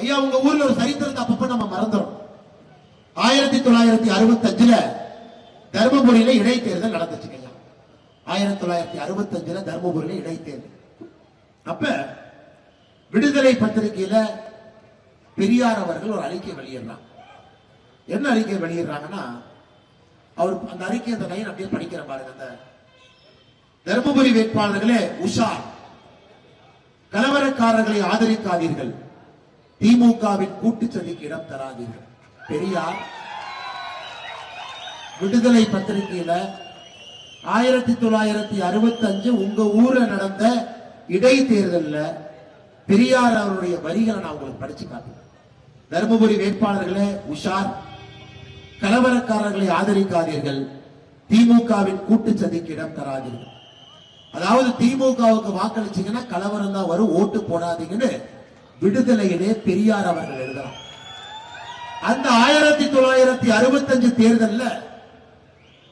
ஐயா உங்க ஊர்ல ஒரு சரித்திரத்தை அப்பப்ப நம்ம மறந்துடும். 1965 தர்மபுரியில இடைத்தேர்தல் நடந்துச்சுங்க. 1965 தர்மபுரியில இடைத்தேர்தல். அப்ப விடுதலை பத்திரிகையில பெரியார் அவர்கள் ஒரு அறிக்கை வெளியிடுறாங்க. என்ன அறிக்கை வெளியிடுறாங்கன்னா, அவர் அந்த அறிக்கை அந்த லைன் அப்படியே படிக்கிற பாருங்க. அந்த தர்மபுரி வேட்பாளர்களே உஷார், கலவரக்காரர்களை ஆதரிக்காதீர்கள், திமுகவின் கூட்டுச்சதிக்கு இடம் தராதீர்கள். பெரியார் விடுதலை பத்திரிகையில 1965 உங்க ஊர்ல நடந்த இடைத்தேர்தல்ல பெரியார் அவருடைய வரிகளை நான் உங்களுக்கு படிச்சு காட்டுறேன். தர்மபுரி வேட்பாளர்களே உஷார், கலவரக்காரர்களை ஆதரிக்காதீர்கள், திமுகவின் கூட்டுச்சதிக்கு இடம் தராதீர்கள். அதாவது திமுகவுக்கு வாக்களிச்சீங்கன்னா கலவரம் தான் வரும், ஓட்டு போடாதீங்கன்னு விடுதலையிலே பெரியார் அவர்கள் எழுதுறார். அந்த 1965 தேர்தல்ல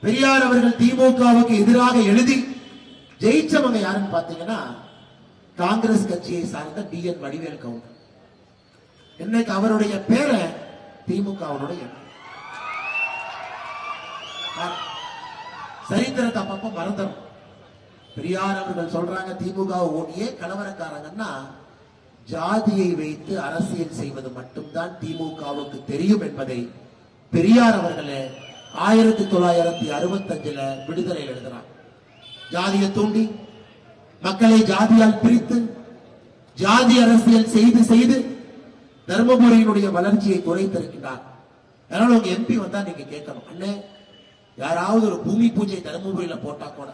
பெரியார் அவர்கள் திமுகவுக்கு எதிராக எழுதி ஜெயிச்சவங்க யாருன்னு பாத்தீங்கன்னா காங்கிரஸ் கட்சியை சார்ந்த டிஎன் வடிவேல் கவுண்டர். இன்னைக்கு அவருடைய பேரை திமுகவுடைய சரித்திரத்தை அப்பப்ப மறந்துடும். பெரியார் அவர்கள் சொல்றாங்க திமுக ஓடியே கலவரக்காரங்கன்னா ஜாதியை வைத்து அரசியல் செய்வது மட்டும்தான் திமுகவுக்கு தெரியும் என்பதை பெரியார் அவர்களே 1965 விடுதலை எழுதுறாங்க. ஜாதியை தூண்டி மக்களை ஜாதியால் பிரித்து ஜாதி அரசியல் செய்து செய்து தர்மபுரியினுடைய வளர்ச்சியை குறைத்திருக்கிறார். அதனால உங்க எம்பி வந்தா நீங்க கேட்கணும், அண்ணே யாராவது ஒரு பூமி பூஜை தர்மபுரியில போட்டா கூட,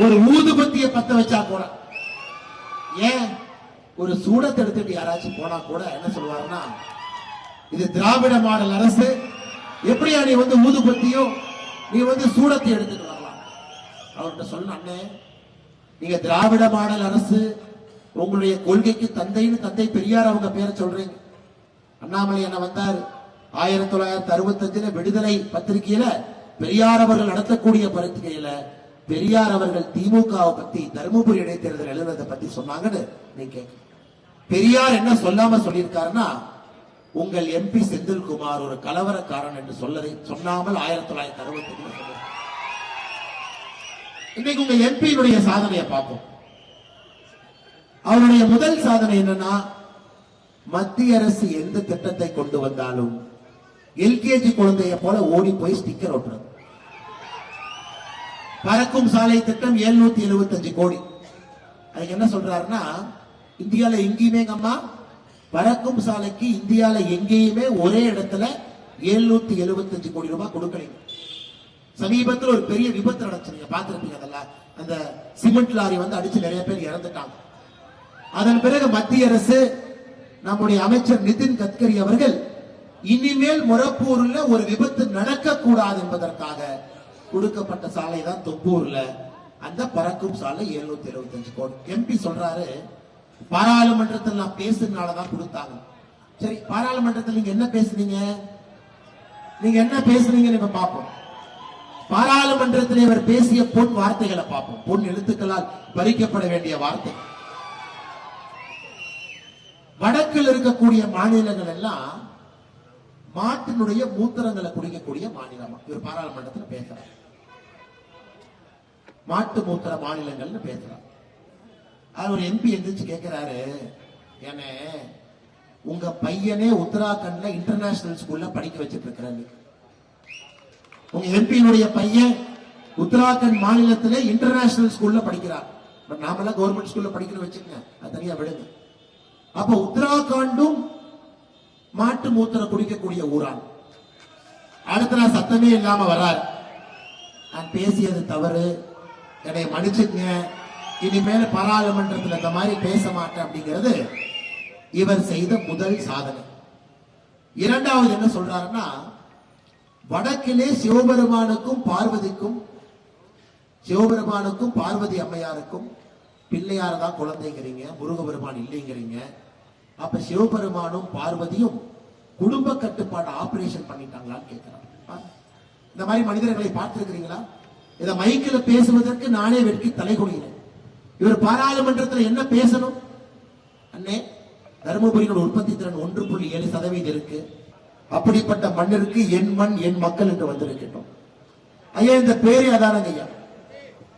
ஒரு ஊதுபத்திய பத்த வச்சா கூட, ஏன் ஒரு சூடத்தை எடுத்துட்டு யாராச்சும் போனா கூட என்ன சொல்லுவாருன்னா, இது திராவிட மாடல் அரசு, எப்படியா நீ ஊதுபத்தியும் நீ சூடத்தை எடுத்துட்டு வரலாம். அவர்கிட்ட சொன்ன, அண்ணே நீங்க திராவிட மாடல் அரசு, உங்களுடைய கொள்கைக்கு தந்தைன்னு தந்தை பெரியார் அவங்க பேரை சொல்றீங்க. அண்ணாமலை என்ன வந்தார் 1965 விடுதலை பத்திரிகையில பெரியார் அவர்கள் நடத்தக்கூடிய பத்திரிகையில பெரியார் அவர்கள் திமுகவை பத்தி தர்மபுரி இடைத்தேர்தல் எழுதுறதை பத்தி சொன்னாங்கன்னு நீங்க பெரியார் என்ன சொல்லாம சொல்லியிருக்காருன்னா, உங்கள் எம்பி செந்தில்குமார் ஒரு கலவரக்காரன் என்று சொன்னாமல் 1965 இன்னைக்கு உங்க எம்பியினுடைய சாதனையை பார்ப்போம். அவருடைய முதல் சாதனை என்னன்னா, மத்திய அரசு எந்த திட்டத்தை கொண்டு வந்தாலும் எல்கேஜி குழந்தைய போல ஓடி போய் ஸ்டிக்கர் ஒட்டுறது. பறக்கும் சாலை திட்டம் 775 கோடி. அதுக்கு என்ன சொல்றாருன்னா, இந்தியால எங்கேயுமே அம்மா பறக்கும் சாலைக்கு இந்தியால எங்கேயுமே ஒரே இடத்துல 775 கோடி ரூபாய் கொடுக்கணும். சமீபத்தில் ஒரு பெரிய விபத்து நடந்துச்சு, நீங்க பாத்துருப்பீங்க. அதெல்லாம் அந்த சிமெண்ட் லாரி அடிச்சு நிறைய பேர் இறந்துட்டாங்க. அதன் பிறகு மத்திய அரசு நம்முடைய அமைச்சர் நிதின் கட்கரி அவர்கள் இனிமேல் மொரப்பூர்ல ஒரு விபத்து நடக்க கூடாது என்பதற்காக கொடுக்கப்பட்ட சாலை தான் தொப்பூர்ல அந்த பறக்கும் சாலை 775 கோடி. எம்பி சொல்றாரு, பாராளுமன்றத்தில் நான் பேசுறதுனாலதான் கொடுத்தாங்க. சரி, பாராளுமன்றத்தில் நீங்க என்ன பேசுனீங்க, நீங்க என்ன பேசுனீங்கன்னு பார்ப்போம். பாராளுமன்றத்தில் இவர் பேசிய பொன் வார்த்தைகளை பார்ப்போம். பொன் எழுத்துக்களால் பறிக்கப்பட வேண்டிய வார்த்தை. வடக்கில் இருக்கக்கூடிய மாநிலங்கள் எல்லாம் மாட்டினுடைய மூத்திரங்களை குடிக்கக்கூடிய மாநிலமா இவர் பாராளுமன்றத்தில் பேசுறார். மாட்டு மூத்திர மாநிலங்கள்னு பேசுறார். அது ஒரு எம்பி எந்திரிச்சு கேட்கிறாரு, என்ன உங்க பையனே உத்தராகண்ட்ல இன்டர்நேஷனல் ஸ்கூல்ல படிக்க வச்சிட்டு இருக்கிறாரு. உங்க எம்பியினுடைய பையன் உத்தராகண்ட் மாநிலத்திலே இன்டர்நேஷனல் ஸ்கூல்ல படிக்கிறார். பட் நாமெல்லாம் கவர்மெண்ட் ஸ்கூல்ல படிக்கணும் வச்சுக்கோங்க, அது தனியா விடுங்க. அப்ப உத்தராகண்டும் மாட்டு மூத்திர குடிக்கக்கூடிய ஊரான். அடுத்த நான் சத்தமே இல்லாம வரார், நான் பேசியது தவறு, என்னை மன்னிச்சுங்க, இனிமேல் பாராளுமன்றத்தில் இந்த மாதிரி பேச மாட்டேன் அப்படிங்கிறது இவர் செய்த முதல் சாதனை. இரண்டாவது என்ன சொல்றாருன்னா, வடக்கிலே சிவபெருமானுக்கும் பார்வதி அம்மையாருக்கும் பிள்ளையார் தான் குழந்தைங்கிறீங்க, முருகபெருமான் இல்லைங்கிறீங்க. அப்ப சிவபெருமானும் பார்வதியும் குடும்ப கட்டுப்பாடு ஆபரேஷன் பண்ணிட்டாங்களான்னு கேட்கிறாங்க. இந்த மாதிரி மனிதர்களை பார்த்திருக்கிறீங்களா? இதை மைக்கில் பேசுவதற்கு நானே வெட்கி தலை குனிகிறேன். இவர் பாராளுமன்றத்தில் என்ன பேசணும்? அண்ணே, தருமபுரியோட உற்பத்தி திறன் 1.7% இருக்கு. அப்படிப்பட்ட மண்ணிற்கு என் மண் என் மக்கள் என்று வந்திருக்கின்றோம். ஐயா, இந்த பேரே அதானங்க ஐயா.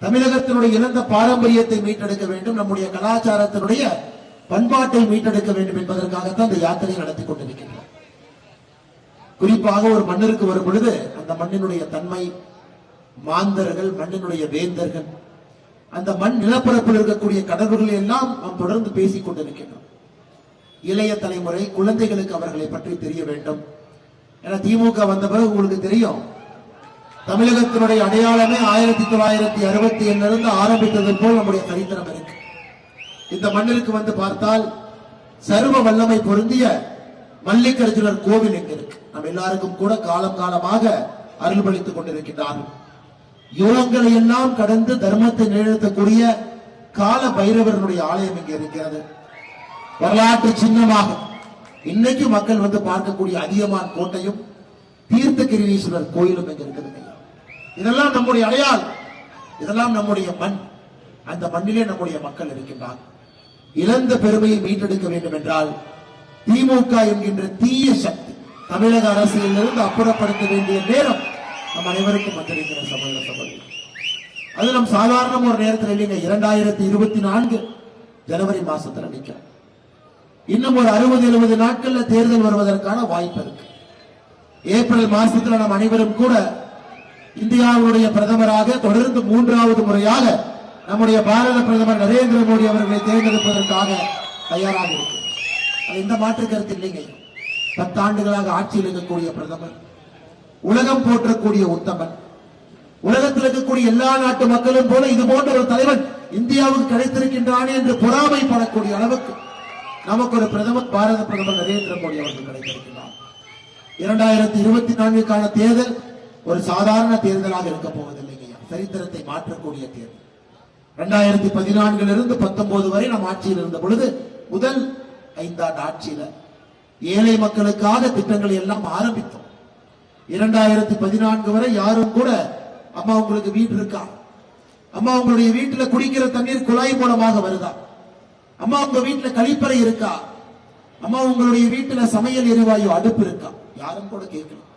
தமிழகத்தினுடைய இழந்த பாரம்பரியத்தை மீட்டெடுக்க வேண்டும், நம்முடைய கலாச்சாரத்தினுடைய பண்பாட்டை மீட்டெடுக்க வேண்டும் என்பதற்காகத்தான் இந்த யாத்திரை நடத்தி கொண்டிருக்கின்றோம். குறிப்பாக ஒரு மண்ணிற்கு வரும் பொழுது அந்த மண்ணினுடைய தன்மை, மாந்தர்கள், மண்ணினுடைய வேந்தர்கள், அந்த மண் நிலப்பரப்பில் இருக்கக்கூடிய கடவுள்களை எல்லாம் நாம் தொடர்ந்து பேசிக் கொண்டிருக்கின்றோம். இளைய தலைமுறை குழந்தைகளுக்கு அவர்களை பற்றி தெரிய வேண்டும். ஏன்னா திமுக வந்த பிறகு உங்களுக்கு தெரியும், தமிழகத்தினுடைய அடையாளமே 1967 இருந்து ஆரம்பித்தது போல் நம்முடைய சரித்திரம் இருக்கு. இந்த மண்ணிற்கு வந்து பார்த்தால் சர்வ வல்லமை பொருந்திய மல்லிகார்ஜுனர் கோவில் எங்க இருக்கு. நம்ம எல்லாருக்கும் கூட காலம் காலமாக அருள்பளித்துக் கொண்டிருக்கின்றார்கள். யுகங்களை எல்லாம் கடந்து தர்மத்தை நிலைநிறுத்தக்கூடிய கால பைரவர்களுடைய ஆலயம் இங்கே இருக்கிறது. வரலாற்று சின்னமாக இன்னைக்கு மக்கள் வந்து பார்க்கக்கூடிய அதியமான் கோட்டையும் தீர்த்தகிரீஸ்வரர் கோயிலும் இங்க இருக்குது. இதெல்லாம் நம்முடைய அடையாளம், இதெல்லாம் நம்முடைய மண். அந்த மண்ணிலே நம்முடைய மக்கள் இருக்கின்றார். இழந்த பெருமையை மீட்டெடுக்க வேண்டும் என்றால் திமுக என்கின்ற தீய சக்தி தமிழக அரசியலிருந்து அப்புறப்படுத்த வேண்டிய நேரம் நம் அனைவருக்கும் வந்திருக்கிற சமயம். அது நம் சாதாரண ஒரு நேரத்தில் இல்லைங்க. 2024 ஜனவரி மாசத்துல நிற்கிறோம். இன்னும் ஒரு 60-70 நாட்கள்ல தேர்தல் வருவதற்கான வாய்ப்பு இருக்கு. ஏப்ரல் மாசத்துல நம் அனைவரும் கூட இந்தியாவுடைய பிரதமராக தொடர்ந்து 3வது முறையாக நம்முடைய பாரத பிரதமர் நரேந்திர மோடி அவர்களை தேர்ந்தெடுப்பதற்காக தயாராக இருக்கு. இந்த மாற்று கருத்து இல்லைங்க. 10 ஆண்டுகளாக ஆட்சியில் இருக்கக்கூடிய பிரதமர், உலகம் போற்றக்கூடிய உத்தமன், உலகத்தில் இருக்கக்கூடிய எல்லா நாட்டு மக்களும் போல இது போன்ற ஒரு தலைவன் இந்தியாவுக்கு கிடைத்திருக்கின்றானே என்று பொறாமைப்படக்கூடிய அளவுக்கு நமக்கு ஒரு பிரதமர், பாரத பிரதமர் நரேந்திர மோடி அவர்கள் கிடைத்திருக்கிறார். 2024க்கான தேர்தல் ஒரு சாதாரண தேர்தலாக இருக்க போவதில்லைங்க. சரித்திரத்தை மாற்றக்கூடிய தேர்தல். 2014 19 வரை நாம் ஆட்சியில் இருந்த பொழுது முதல் 5 ஆண்டு ஆட்சியில ஏழை மக்களுக்காக திட்டங்களை எல்லாம் ஆரம்பித்தோம். 2014 வரை யாரும் கூட அம்மா உங்களுக்கு வீடு இருக்கா, அம்மா உங்களுடைய வீட்டுல குடிக்கிற தண்ணீர் குழாய் மூலமாக வருதா, அம்மா உங்க வீட்டுல கழிப்பறை இருக்கா, அம்மா உங்களுடைய வீட்டுல சமையல் எரிவாயு அடுப்பு இருக்கா, யாரும் கூட கேட்கலாம்.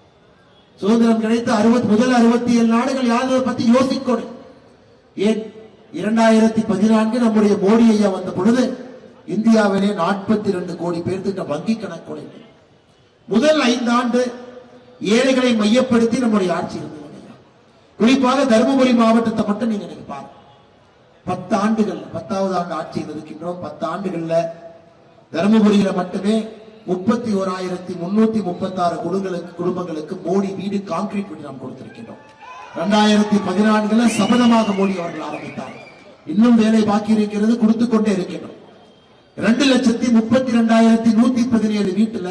சுதந்திரம் கிடைத்த முதல் 67 நாடுகள் யாரை பத்தி யோசிக்கணும். ஏன் 2014 நம்முடைய மோடி ஐயா வந்த பொழுது இந்தியாவிலே 42 கோடி பேர்த்திட்ட வங்கி கணக்கு. முதல் 5 ஆண்டு ஏழைகளை மையப்படுத்தி நம்முடைய ஆட்சி இருந்தது. குறிப்பாக தருமபுரி மாவட்டத்தை மட்டும் நீங்க பாருங்க. 10 ஆண்டுகள் 10வது ஆண்டு ஆட்சியில் இருக்கின்றோம். 10 ஆண்டுகள்ல தருமபுரியில மட்டுமே 31,336 குடும்பங்களுக்கு மோடி வீடு, கான்கிரீட் வீடு நாம் கொடுத்திருக்கின்றோம். 2014 சபதமாக மோடி அவர்கள் ஆரம்பித்தார். இன்னும் வேலை பாக்கி இருக்கிறது, கொடுத்துக் கொண்டே இருக்கின்றோம். 2,32,117 வீட்டுல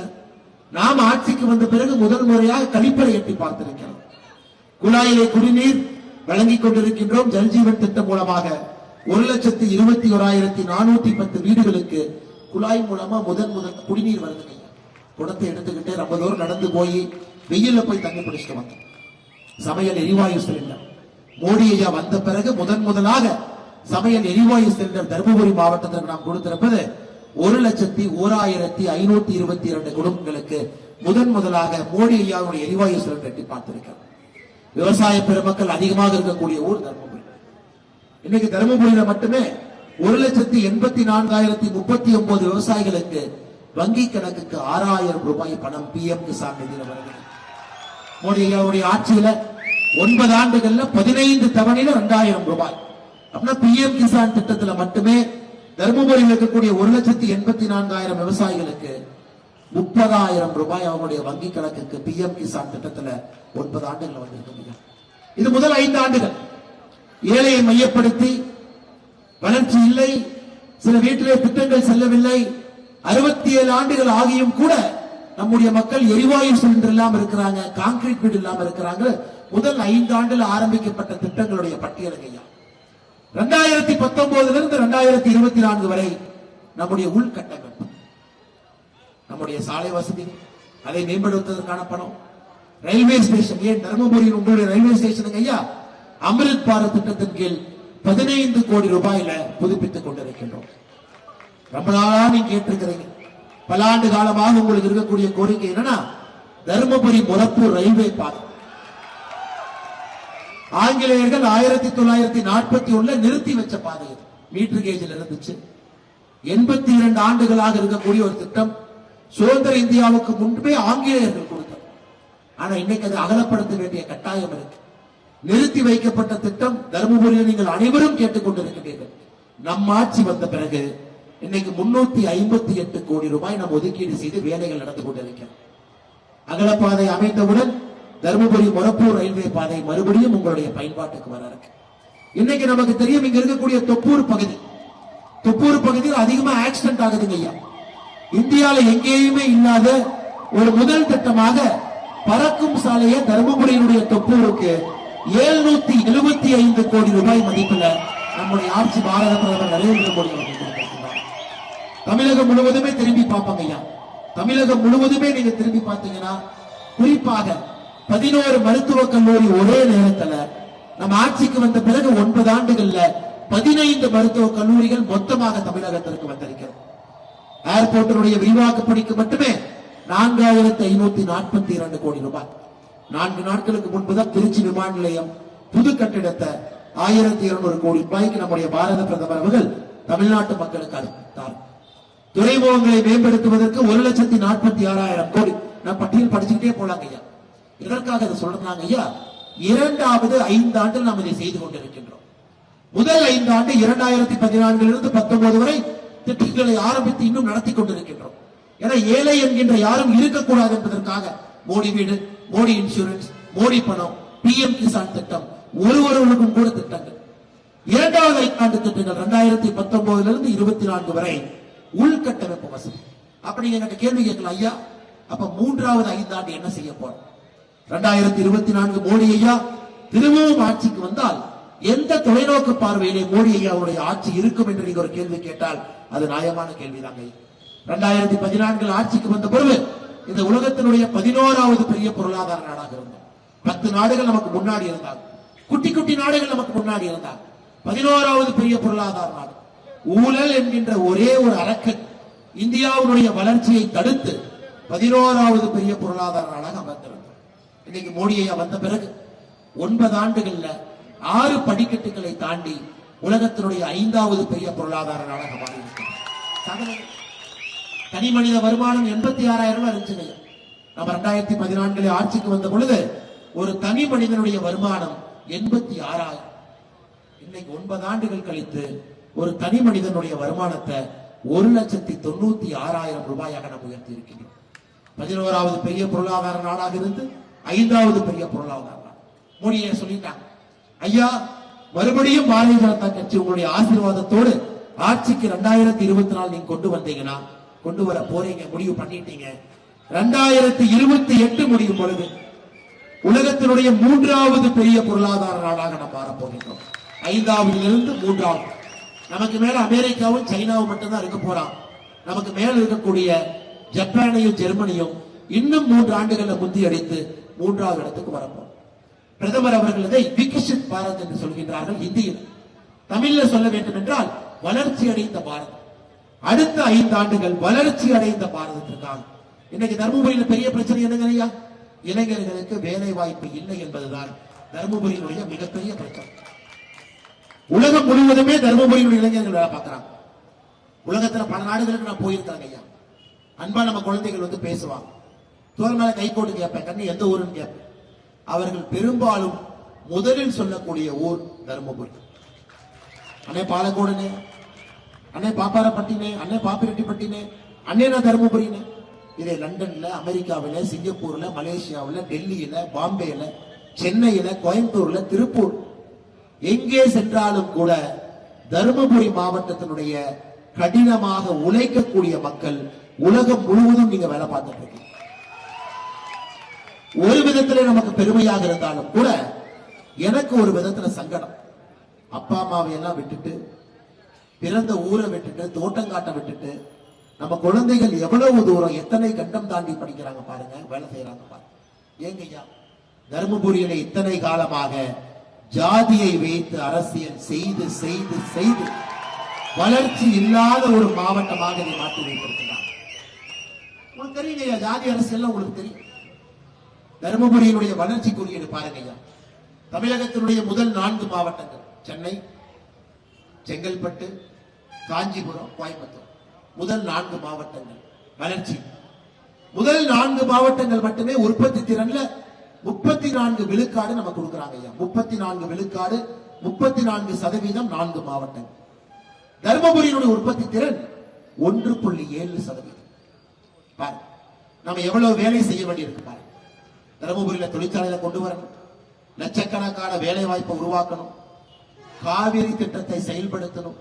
நாம் ஆட்சிக்கு வந்த பிறகு முதல் முறையாக கழிப்பறை எட்டி பார்த்திருக்கிறோம். குழாயிலே குடிநீர் வழங்கிக் கொண்டிருக்கின்றோம். ஜல்ஜீவன் திட்டம் மூலமாக 1,21,410 வீடுகளுக்கு குழாய் மூலமா முதல் குடிநீர் வருது. குடத்தை எடுத்துக்கிட்டு ரொம்ப தூரம் நடந்து போய் வெயில்ல போய் தண்ணி பிடிச்சிட்டு வந்தோம். சமையல் எரிவாயு சிலிண்டர் மோடி ஐயா வந்த பிறகு முதலாக சமையல் எரிவாயு சிலிண்டர் தருமபுரி மாவட்டத்திற்கு நாம் கொடுத்திருப்பது 1,01,522 குடும்பங்களுக்கு முதலாக மோடி ஐயாவுடைய எரிவாயு சிலிண்டர் எட்டி பார்த்திருக்கிறோம். விவசாய பெருமக்கள் அதிகமாக இருக்கக்கூடிய ஊர் தருமபுரி. இன்னைக்கு தருமபுரியில மட்டுமே 1,84,039 விவசாயிகளுக்கு வங்கி கணக்குக்கு 6,000 ரூபாய் பணம் PM கிசான் நிதியில வருகிறது. மோடி ஐயாவுடைய ஆட்சியில 9 ஆண்டுகள்ல 15 தவணையில 2,000 ரூபாய். அப்படின்னா PM கிசான் திட்டத்துல மட்டுமே தருமபுரியில் இருக்கக்கூடிய 1,84,000 விவசாயிகளுக்கு 30,000 ரூபாய் அவங்களுடைய வங்கி கணக்குக்கு PM கிசான் திட்டத்துல 9 ஆண்டுகள் வந்திருக்க. இது முதல் 5 ஆண்டுகள். ஏழையை மையப்படுத்தி வளர்ச்சி இல்லை, சில வீட்டிலே திட்டங்கள் செல்லவில்லை. 67 ஆண்டுகள் ஆகியும் கூட நம்முடைய மக்கள் எரிவாயு சிலிண்டர் இல்லாம இருக்கிறாங்க, கான்கிரீட் வீடு இல்லாம இருக்கிறாங்க. முதல் 5 ஆண்டுல ஆரம்பிக்கப்பட்ட திட்டங்களுடைய பட்டியலையா 2019 இருந்து 2024 வரை நம்முடைய உள்கட்டமைப்பு, நம்முடைய சாலை வசதி, அதை மேம்படுத்துவதற்கான பணம், ரயில்வே ஸ்டேஷன், ஏன் தருமபுரியில் உங்களுடைய ரயில்வே ஸ்டேஷனுக்கு ஐயா அமிர்த் பாரத் திட்டத்தின் கீழ் 15 கோடி ரூபாயில புதுப்பித்துக் கொண்டிருக்கின்றோம். ரொம்ப நாளா நீங்க கேட்டிருக்கிறீங்க. பல ஆண்டு காலமாக உங்களுக்கு இருக்கக்கூடிய கோரிக்கை என்னன்னா தருமபுரி மொரப்பூர் ரயில்வே பாதை. ஆங்கிலேயர்கள் 1941 நிறுத்தி வச்ச பாதை இது. மீட்டர் கேஜில் இருந்துச்சு. 82 ஆண்டுகளாக இருக்கக்கூடிய ஒரு திட்டம். சுதந்திர இந்தியாவுக்கு முன்பே ஆங்கிலேயர்கள் கொடுத்தார். ஆனா இன்னைக்கு அதை அகலப்படுத்த வேண்டிய கட்டாயம் இருக்கு. நிறுத்தி வைக்கப்பட்ட திட்டம் தருமபுரியில் நீங்கள் அனைவரும் கேட்டுக்கொண்டிருக்கிறீர்கள். நம் ஆட்சி வந்த பிறகு இன்னைக்கு 358 கோடி ரூபாய் நாம் ஒதுக்கீடு செய்து வேலைகள் நடந்து கொண்டிருக்கிறோம். அகலப்பாதை அமைத்தவுடன் தருமபுரி மொரப்பூர் ரயில்வே பாதை மறுபடியும் உங்களுடைய பயன்பாட்டுக்கு வர இருக்கு. இன்னைக்கு நமக்கு தெரியும் இங்க இருக்கக்கூடிய தொப்பூர் பகுதியில் அதிகமா ஆக்சிடென்ட் ஆகுதுங்க ஐயா. இந்தியாவில் எங்கேயுமே இல்லாத ஒரு முதல் திட்டமாக பறக்கும் சாலையை தருமபுரியினுடைய தொப்பூருக்கு 775 கோடி ரூபாய் மதிப்புல நம்முடைய ஆட்சி பாரத பிரதமர் நரேந்திர மோடி அவர்கள் கொடுத்திருக்கிறார். தமிழகம் முழுவதுமே திரும்பி பார்ப்பாங்க ஐயா. தமிழகம் முழுவதுமே நீங்க திரும்பி பார்த்தீங்கன்னா குறிப்பாக 11 மருத்துவக் கல்லூரி ஒரே நேரத்தில் நம்ம ஆட்சிக்கு வந்த பிறகு 9 ஆண்டுகள்ல 15 மருத்துவக் கல்லூரிகள் மொத்தமாக தமிழகத்திற்கு வந்திருக்கிறது. ஏர்போர்ட்டினுடைய விரிவாக்க பணிக்கு மட்டுமே 4542 கோடி ரூபாய். 4 நாட்களுக்கு முன்புதான் திருச்சி விமான நிலையம் புது கட்டிடத்தை 1200 கோடி ரூபாய்க்கு நம்முடைய பாரத பிரதமர் அவர்கள் தமிழ்நாட்டு மக்களுக்கு அறிவித்தார். துறைமுகங்களை மேம்படுத்துவதற்கு 1,46,000 கோடி. நான் பட்டியல் படிச்சுக்கிட்டே போலாங்க ஐயா. இதற்காக இதை சொல்றாங்க ஐயா. இரண்டாவது 5 ஆண்டில் நாம் இதை செய்து கொண்டிருக்கின்றோம். முதல் 5 ஆண்டு 2014 19 வரை திட்டங்களை ஆரம்பித்து இன்னும் நடத்தி கொண்டிருக்கின்றோம். ஏன்னா ஏழை என்கின்ற யாரும் இருக்கக்கூடாது என்பதற்காக மோடி வீடு, மோடி இன்சூரன்ஸ், மோடி பணம், PM கிசான் திட்டம், ஒருவருக்கும் கூட திட்டங்கள். இரண்டாவது 5 ஆண்டு திட்டங்கள் 2019 24 வரை உள்கட்டமைப்பு வசதி. அப்ப நீங்க என்கிட்ட கேள்வி கேட்கலாம் ஐயா, அப்ப மூன்றாவது 5 ஆண்டு என்ன செய்ய போறோம்? 2024 மோடி ஐயா திரும்பவும் ஆட்சிக்கு வந்தால் எந்த தொலைநோக்கு பார்வையிலே மோடி ஐயாவுடைய ஆட்சி இருக்கும் என்று நீங்க ஒரு கேள்வி கேட்டால் அது நியாயமான கேள்விதாங்க. 2014 ஆட்சிக்கு வந்த பொழுது இந்த உலகத்தினுடைய 11வது பெரிய பொருளாதார நாடாக இருந்தோம். 10 நாடுகள் நமக்கு முன்னாடி இருந்தாங்க. குட்டி குட்டி நாடுகள் நமக்கு முன்னாடி இருந்தாங்க. 11வது பெரிய பொருளாதார நாடு. ஊழல் என்கின்ற ஒரே ஒரு அரக்கன் இந்தியாவுடைய வளர்ச்சியை தடுத்து 11வது பெரிய பொருளாதார நாடாக அமர்ந்திருந்தோம். இன்னைக்கு மோடி ஐயா வந்த பிறகு 9 ஆண்டுகள்ல 6 படிக்கட்டுகளை தாண்டி உலகத்தினுடைய 5வது பெரிய பொருளாதார நாடாக மாறியிருக்கிறது. தனி மனித வருமானம் 86,000 ரூபாய் இருந்துச்சு. நம்ம 2014 ஆட்சிக்கு வந்த பொழுது ஒரு தனி மனிதனுடைய வருமானம் 86,000. இன்னைக்கு 9 ஆண்டுகள் கழித்து ஒரு தனி மனிதனுடைய வருமானத்தை 1,96,000 ரூபாயாக நம்ம உயர்த்தி இருக்கின்றோம். 11வது பெரிய பொருளாதார நாடாக இருந்து 5வது பெரிய பொருளாதார நாடு. மோடியை சொல்லிட்டாங்க ஐயா, மறுபடியும் பாரதிய ஜனதா கட்சி உங்களுடைய ஆசீர்வாதத்தோடு ஆட்சிக்கு 2024 நீங்க கொண்டு வந்தீங்கன்னா, கொண்டு வர போறீங்க, முடிவு பண்ணிட்டீங்க. 2028 முடியும் பொழுது உலகத்தினுடைய 3வது பெரிய பொருளாதார நாடாக நம்ம மாறப்போகின்றோம். 5வது 3வது. நமக்கு மேல அமெரிக்காவும் சைனாவும் மட்டும்தான் இருக்க போறான். நமக்கு மேல இருக்கக்கூடிய ஜப்பானையும் ஜெர்மனியும் இன்னும் 3 ஆண்டுகள்ல முந்தி அடித்து 3வது இடத்துக்கு வரப்போம். பிரதமர் அவர்கள் இதை விகசித் பாரத் என்று சொல்கின்றார்கள் ஹிந்தியில். தமிழ்ல சொல்ல வேண்டும் என்றால் வளர்ச்சி அடைந்த பாரதம். அடுத்த 5 ஆண்டுகள் வளர்ச்சி அடைந்த பாரதத்திற்காக. இன்னைக்கு தருமபுரியில் பெரிய பிரச்சனை என்னங்க ஐயா? இளைஞர்களுக்கு வேலை வாய்ப்பு இல்லை என்பதுதான் தருமபுரியினுடைய மிகப்பெரிய பிரச்சனை. உலகம் முழுவதுமே தருமபுரியினுடைய இளைஞர்கள் வேலை பார்க்கிறாங்க. உலகத்துல பல நாடுகளுக்கு நான் போயிருக்காங்க ஐயா. அன்பா நம்ம குழந்தைகள் வந்து பேசுவாங்க. தோல் மேல கை போட்டு கேட்பேன், கண்ணு எந்த ஊருன்னு கேட்பேன். அவர்கள் பெரும்பாலும் முதலில் சொல்லக்கூடிய ஊர் தருமபுரி. அண்ணே பாலக்கோடுனே, அண்ணே பாப்பாரப்பட்டினே, அண்ணே பாப்பிரெட்டிப்பட்டினே, அண்ணே நான் தருமபுரினே. இதே லண்டன்ல, அமெரிக்காவில, சிங்கப்பூர்ல, மலேசியாவில், டெல்லியில, பாம்பேல, சென்னையில, கோயம்புத்தூர்ல, திருப்பூர் எங்கே சென்றாலும் கூட தருமபுரி மாவட்டத்தினுடைய கடினமாக உழைக்கக்கூடிய மக்கள் உலகம் முழுவதும் நீங்க வேலை பார்த்துட்டு இருக்கீங்க. ஒரு விதத்திலே நமக்கு பெருமையாக இருந்தாலும் கூட எனக்கு ஒரு விதத்துல சங்கடம். அப்பா அம்மாவை எல்லாம் விட்டுட்டு, பிறந்த ஊரை விட்டுட்டு, தோட்டங்காட்டை விட்டுட்டு, நம்ம குழந்தைகள் எவ்வளவு தூரம் எத்தனை கண்டம் தாண்டி படிக்கிறாங்க பாருங்க, வேலை செய்யறாங்க பாருங்க. ஏங்க ஐயா, தருமபுரியில இத்தனை காலமாக ஜாதியை வைத்து அரசியல் செய்து செய்து செய்து வளர்ச்சி இல்லாத ஒரு மாவட்டமாக இதை மாற்றி வைத்திருக்கிறார். உங்களுக்கு தெரியுங்க, ஜாதி அரசியல் உங்களுக்கு தெரியும். தருமபுரியினுடைய வளர்ச்சி குறியீடு பாருங்க. தமிழகத்தினுடைய முதல் 4 மாவட்டங்கள் சென்னை, செங்கல்பட்டு, காஞ்சிபுரம், கோயம்புத்தூர், முதல் 4 மாவட்டங்கள் வளர்ச்சி. முதல் 4 மாவட்டங்கள் மட்டுமே உற்பத்தி திறன்ல 34 விழுக்காடு நமக்கு கொடுக்குறாங்க ஐயா. 34 விழுக்காடு, 34% 4 மாவட்டங்கள். தர்மபுரியினுடைய உற்பத்தி திறன் 1.7%. பாருங்க, நம்ம எவ்வளவு வேலை செய்ய வேண்டியிருக்கு பாருங்க. தர்மபுரியில தொழிற்சாலையில கொண்டு வரணும், லட்சக்கணக்கான வேலை வாய்ப்பை உருவாக்கணும், காவிரி திட்டத்தை செயல்படுத்தணும்,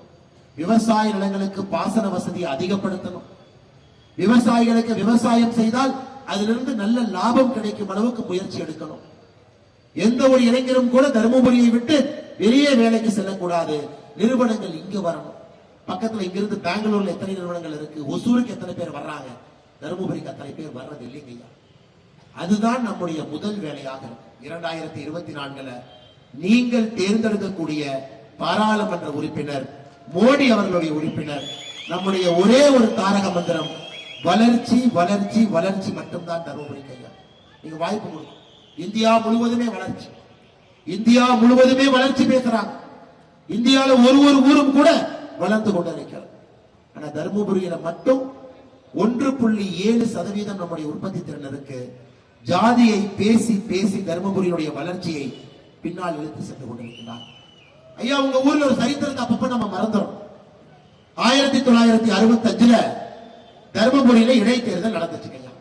விவசாய நிலங்களுக்கு பாசன வசதியை அதிகப்படுத்தணும், விவசாயிகளுக்கு விவசாயம் செய்தால் அதிலிருந்து நல்ல லாபம் கிடைக்கும் அளவுக்கு முயற்சி எடுக்கணும். எந்த ஒரு இளைஞரும் கூட தருமபுரியை விட்டு வெளியே வேலைக்கு செல்லக்கூடாது. நிறுவனங்கள் இங்க வரணும். பக்கத்துல இங்கிருந்து பெங்களூர்ல எத்தனை நிறுவனங்கள் இருக்கு, ஒசூருக்கு எத்தனை பேர் வர்றாங்க, தருமபுரிக்கு அத்தனை பேர் வர்றது இல்லைங்க. அதுதான் நம்முடைய முதல் வேலையாக இருக்கு. 2024 நீங்கள் தேர்ந்தெடுக்கக்கூடிய பாராளுமன்ற உறுப்பினர், மோடி அவர்களுடைய உறுப்பினர், நம்முடைய ஒரே ஒரு தாரக மந்திரம் வளர்ச்சி வளர்ச்சி வளர்ச்சி மட்டும்தான் தருமபுரி கையா. நீங்க வாய்ப்பு கொடுக்கும். இந்தியா முழுவதுமே வளர்ச்சி, இந்தியா முழுவதுமே வளர்ச்சி பேசுறாங்க. இந்தியாவில் ஒரு ஊரும் கூட வளர்ந்து கொண்டிருக்கிறது. ஆனா தருமபுரியில மட்டும் 1.7% நம்முடைய உற்பத்தி திறன் இருக்கு. ஜாதியை பேசி பேசி தருமபுரியுடைய வளர்ச்சியை பின்னால் இழுத்து சென்று கொண்டிருக்கிறார். ஐயா, உங்க ஊர்ல ஒரு சரித்திரத்தை அப்பப்ப நம்ம மறந்துடும். 1965 தர்மபுரியில இடைத்தேர்தல் நடந்துச்சு ஐயா.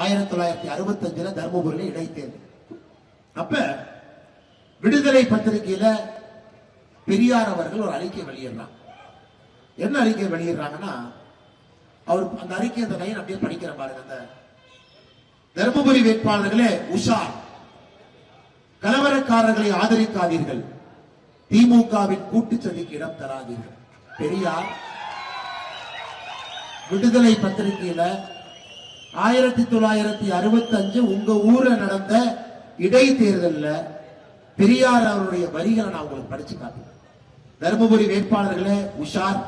1965 தர்மபுரியில இடைத்தேர்தல். அப்ப விடுதலை பத்திரிகையில பெரியார் அவர்கள் ஒரு அறிக்கை வெளியிடுறாங்க. என்ன அறிக்கை வெளியிடுறாங்கன்னா, அவர் அந்த அறிக்கை, அந்த லைன் அப்படியே படிக்கிற பாருங்க. அந்த தர்மபுரி வேட்பாளர்களே உஷார், கலவரக்காரர்களை ஆதரிக்காதீர்கள், திமுகவின் கூட்டுச்சதிக்கு இடம் தராதீர்கள். பெரியார் விடுதலை பத்திரிகையில 1965 உங்க ஊர்ல நடந்த இடைத்தேர்தல்ல பெரியார் அவருடைய வரிகளை நான் உங்களுக்கு படிச்சு காட்டுறேன். தர்மபுரி வேட்பாளர்களே உஷார்,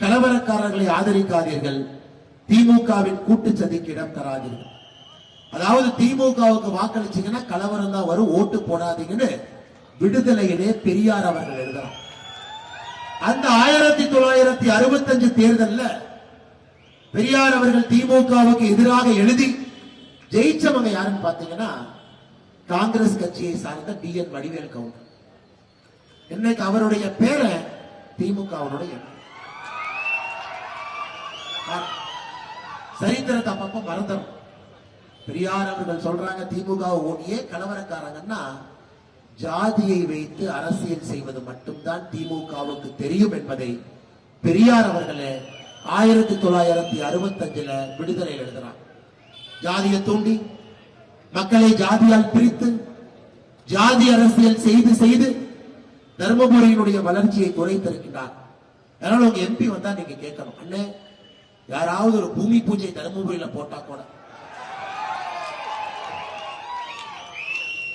கலவரக்காரர்களை ஆதரிக்காதீர்கள், திமுகவின் கூட்டுச்சதிக்கு இடம் தராதீர்கள். அதாவது திமுகவுக்கு வாக்களிச்சீங்கன்னா கலவரம் தான் வரும், ஓட்டு போடாதீங்கன்னு விடுதலையிலே பெரியார் அவர்கள் எழுதுறார். அந்த 1965 தேர்தல்ல பெரியார் அவர்கள் திமுகவுக்கு எதிராக எழுதி ஜெயிச்சவங்க யாருன்னு பாத்தீங்கன்னா, காங்கிரஸ் கட்சியை சார்ந்த டி.என். வடிவேல் கவுண்டர். இன்னைக்கு அவருடைய பேரை திமுகவுடைய சரித்திரத்தை அப்பப்ப மறந்துடும். பெரியார் அவர்கள் சொல்றாங்க திமுக ஓடியே கலவரக்காரங்கன்னா ஜாதியை வைத்து அரசியல் செய்வது மட்டும்தான் திமுகவுக்கு தெரியும் என்பதை பெரியார் அவர்களே 1965 விடுதலை எழுதுறாங்க. ஜாதியை தூண்டி மக்களை ஜாதியால் பிரித்து ஜாதி அரசியல் செய்து செய்து தர்மபுரியினுடைய வளர்ச்சியை குறைத்திருக்கிறார். அதனால உங்க எம்பி வந்தா நீங்க கேட்கணும், அண்ணே யாராவது ஒரு பூமி பூஜை தர்மபுரியில போட்டா கூட,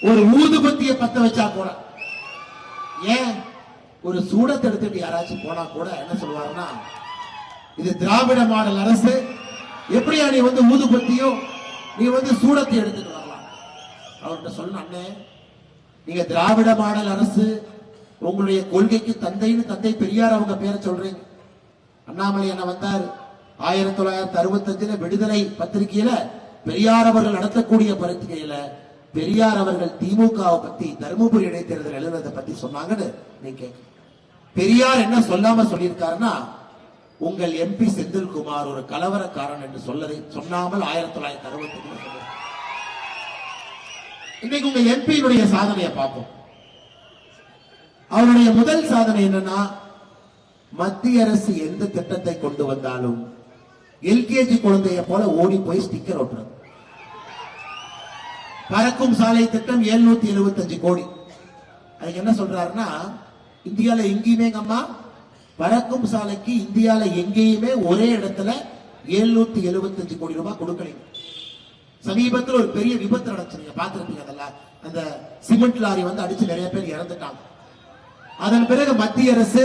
ஒரு ஊதுபத்திய பத்த வச்சா கூட, ஏன் ஒரு சூடத்தை எடுத்துட்டு யாராச்சும் போனா கூட என்ன சொல்லுவாருன்னா, இது திராவிட மாடல் அரசு, எப்படியா நீ ஊதுபத்தியும் நீ சூடத்தை எடுத்துட்டு வரலாம். அவர்கிட்ட சொன்ன, அண்ணே நீங்க திராவிட மாடல் அரசு, உங்களுடைய கொள்கைக்கு தந்தைன்னு தந்தை பெரியார் அவங்க பேரை சொல்றீங்க. அண்ணாமலை என்ன வந்தார் 1965 விடுதலை பத்திரிகையில பெரியார் அவர்கள் நடத்தக்கூடிய பத்திரிகையில பெரியார் அவர்கள் திமுகவை பத்தி தருமபுரி இடைத்தேர்தல் எழுதுறதை பத்தி சொன்னாங்கன்னு நீங்க பெரியார் என்ன சொல்லாம சொல்லியிருக்காருன்னா, உங்கள் எம்பி செந்தில்குமார் ஒரு கலவரக்காரன் என்று சொன்னாமல் 1965 இன்னைக்கு உங்க எம்பியினுடைய சாதனையை பார்ப்போம். அவருடைய முதல் சாதனை என்னன்னா, மத்திய அரசு எந்த திட்டத்தை கொண்டு வந்தாலும் எல்கேஜி குழந்தைய போல ஓடி போய் ஸ்டிக்கர் ஒட்டுறது. பறக்கும் சாலை திட்டம் 775 கோடி. அதுக்கு என்ன சொல்றாருன்னா, இந்தியால எங்கேயுமே அம்மா பறக்கும் சாலைக்கு இந்தியால எங்கேயுமே ஒரே இடத்துல 775 கோடி ரூபாய் கொடுக்கலீங்க. சமீபத்தில் ஒரு பெரிய விபத்து நடந்துச்சு, பார்த்திருப்பீங்க. அதெல்லாம் அந்த சிமெண்ட் லாரி அடிச்சு நிறைய பேர் இறந்துட்டாங்க. அதன் பிறகு மத்திய அரசு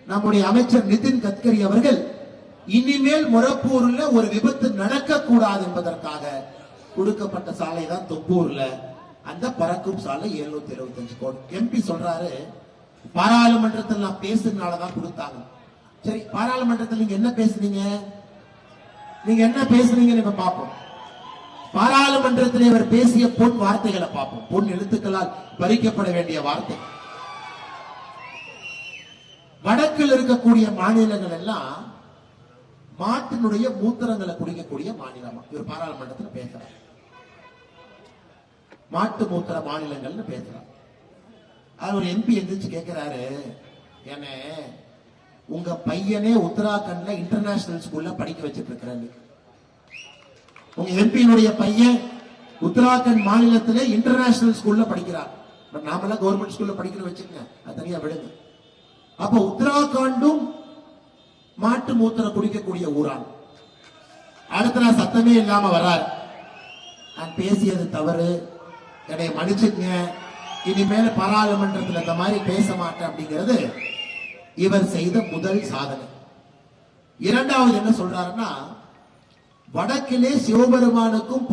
நம்முடைய அமைச்சர் நிதின் கட்கரி அவர்கள் இனிமேல் மொரப்பூர்ல ஒரு விபத்து நடக்கக்கூடாது என்பதற்காக கொடுக்கப்பட்ட சாலை தான் தொப்பூர்ல அந்த பறக்கும் சாலை 775 கோடி. எம்பி சொல்றாரு பாராளுமன்றத்தில் நான் பேசுறதுனாலதான் கொடுத்தாங்க. சரி, பாராளுமன்றத்தில் நீங்க என்ன பேசுனீங்க? நீங்க என்ன பேசுனீங்கன்னு இப்ப பார்ப்போம். பாராளுமன்றத்தில் இவர் பேசிய பொன் வார்த்தைகளை பார்ப்போம். பொன் எழுத்துக்களால் பறிக்கப்பட வேண்டிய வார்த்தை. வடக்கில் இருக்கக்கூடிய மாநிலங்கள் எல்லாம் மாட்டினுடைய மூத்திரங்களை குடிக்கக்கூடிய மாநிலமா இவர் பாராளுமன்றத்தில் பேசுறார். மாட்டு மூத்திர மாநிலங்கள்னு பேசுறார். அது ஒரு எம்பி எந்திரிச்சு கேட்கிறாரு, என்ன உங்க பையனே உத்தராகண்ட்ல இன்டர்நேஷனல் ஸ்கூல்ல படிக்க வச்சிட்டு இருக்கிறாரு. உங்க எம்பியினுடைய பையன் உத்தராகண்ட் மாநிலத்திலே இன்டர்நேஷனல் ஸ்கூல்ல படிக்கிறார். பட் நாமெல்லாம் கவர்மெண்ட் ஸ்கூல்ல படிக்கணும் வச்சுக்கங்க, அது தனியா விடுங்க. அப்ப உத்தராகண்டும் மாட்டு மூத்திர குடிக்கக்கூடிய ஊரான். அடுத்த நான் சத்தமே இல்லாம வரார். நான் பேசியது தவறு, என்னை மன்னிச்சுங்க, இனிமேல பாராளுமன்றத்தில் இந்த மாதிரி பேச மாட்டேன் அப்படிங்கிறது இவர் செய்த முதல் சாதனை. இரண்டாவது என்ன சொல்றாருன்னா, வடக்கிலே சிவபெருமானுக்கும்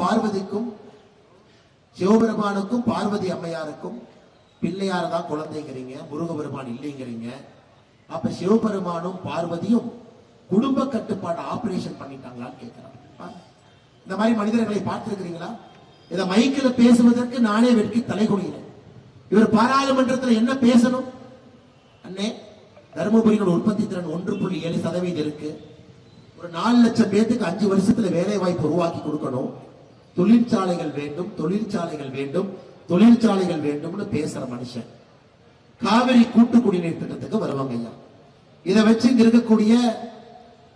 பார்வதி அம்மையாருக்கும் பிள்ளையார தான் குழந்தைங்கிறீங்க, முருகபெருமான் இல்லைங்கிறீங்க. அப்ப சிவபெருமானும் பார்வதியும் குடும்ப கட்டுப்பாடு ஆபரேஷன் பண்ணிட்டாங்களான்னு கேட்கிறாங்க. இந்த மாதிரி மனிதர்களை பார்த்திருக்கிறீங்களா? இத மைக்கில் பேசுவதற்கு நானே வெட்கி தலை குனிகிறேன். இவர் பாராளுமன்றத்தில் என்ன பேசணும்? அண்ணே, தருமபுரியோட உற்பத்தி திறன் 1.7% இருக்கு. ஒரு 4 லட்சம் பேருக்கு 5 வருஷத்துல வேலை வாய்ப்பு உருவாக்கி கொடுக்கணும். தொழிற்சாலைகள் வேண்டும், தொழிற்சாலைகள் வேண்டும், தொழிற்சாலைகள் வேண்டும்னு பேசுற மனுஷன் காவிரி கூட்டு குடிநீர் திட்டத்துக்கு வருவாங்க ஐயா. இதை வச்சு இங்க இருக்கக்கூடிய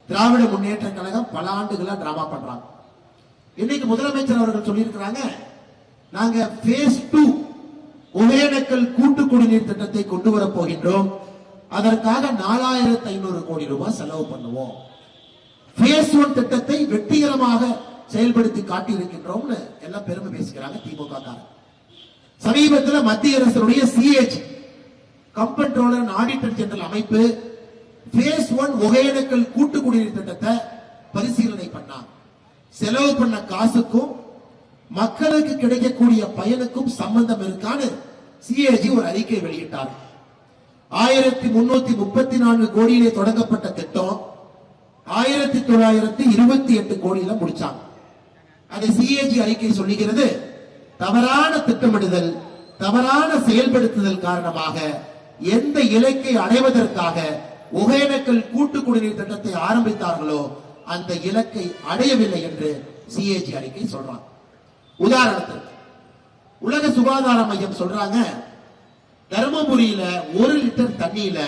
திராவிட முன்னேற்ற கழகம் பல ஆண்டுகளா டிராமா பண்றாங்க. இன்னைக்கு முதலமைச்சர் அவர்கள் சொல்லியிருக்கிறாங்க, நாங்க பேஸ் 2 ஒகேனக்கல் கூட்டு குடிநீர் திட்டத்தை கொண்டு வர போகின்றோம், அதற்காக 4500 கோடி ரூபாய் செலவு பண்ணுவோம். பேஸ் 1 திட்டத்தை வெற்றிகரமாக செயல்படுத்தி காட்டியிருக்கின்றோம்னு எல்லாம் பெருமை பேசுகிறாங்க திமுக காரங்க. சமீபத்தில் மத்திய அரசுடைய சிஏஜி கம்பென்ட்ரோலர் அண்ட் ஆடிட்டர் ஜெனரல் அமைப்பு பேஸ் 1 ஒகேனக்கல் கூட்டு குடிநீர் திட்டத்தை பரிசீலனை பண்ணாங்க. செலவு பண்ண காசுக்கும் மக்களுக்கு கிடைக்கக்கூடிய பயனுக்கும் சம்பந்தம் இருக்கான்னு சிஏஜி ஒரு அறிக்கை வெளியிட்டார். 1334 கோடியிலே தொடங்கப்பட்ட திட்டம் 1928 கோடியில முடிச்சாங்க. அதை சிஏஜி அறிக்கை சொல்லுகிறது, தவறான திட்டமிடுதல், தவறான செயல்படுத்துதல் காரணமாக எந்த இலக்கை அடைவதற்காக ஒகேனக்கல் கூட்டு குடிநீர் திட்டத்தை ஆரம்பித்தார்களோ அந்த இலக்கை அடையவில்லை என்று சிஏஜி அறிக்கை சொல்றாங்க. உதாரணத்துக்கு உலக சுகாதார மையம் சொல்றாங்க, தருமபுரியில 1 லிட்டர் தண்ணியில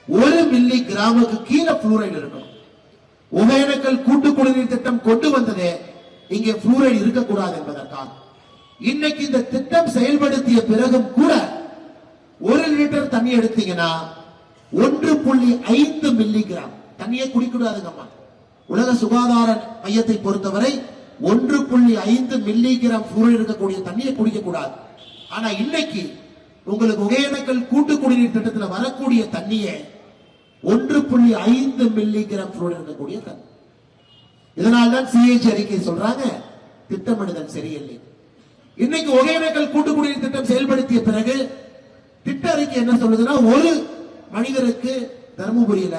1 மில்லி கிராமுக்கு கீழே புளூரைடு இருக்கணும். ஒகேனக்கல் கூட்டு குடிநீர் திட்டம் கொண்டு வந்ததே இங்கே புளூரைடு இருக்கக்கூடாது என்பதற்காக. இன்னைக்கு இந்த திட்டம் செயல்படுத்திய பிறகும் கூட 1 லிட்டர் தண்ணி எடுத்தீங்கன்னா 1.5 மில்லி கிராம் தண்ணியை குடிக்கூடாதுங்கம்மா. உலக சுகாதார மையத்தை பொறுத்தவரை 1.5 மில்லி கிராம் புளூரைடு இருக்கக்கூடிய தண்ணியை குடிக்க கூடாது. ஆனா இன்னைக்கு உங்களுக்கு ஒகேனக்கல் கூட்டு குடிநீர் திட்டத்தில் வரக்கூடிய தண்ணியை 1.5 மில்லி கிராம் புளூரைடு இருக்கக்கூடிய தண்ணி. இதனால்தான் சிஏஜி அறிக்கை சொல்றாங்க, திட்டமிடுதல் சரியில்லை. இன்னைக்கு ஒகேனக்கல் கூட்டு குடிநீர் திட்டம் செயல்படுத்திய பிறகு திட்ட அறிக்கை என்ன சொல்லுதுன்னா, ஒரு மனிதருக்கு தருமபுரியில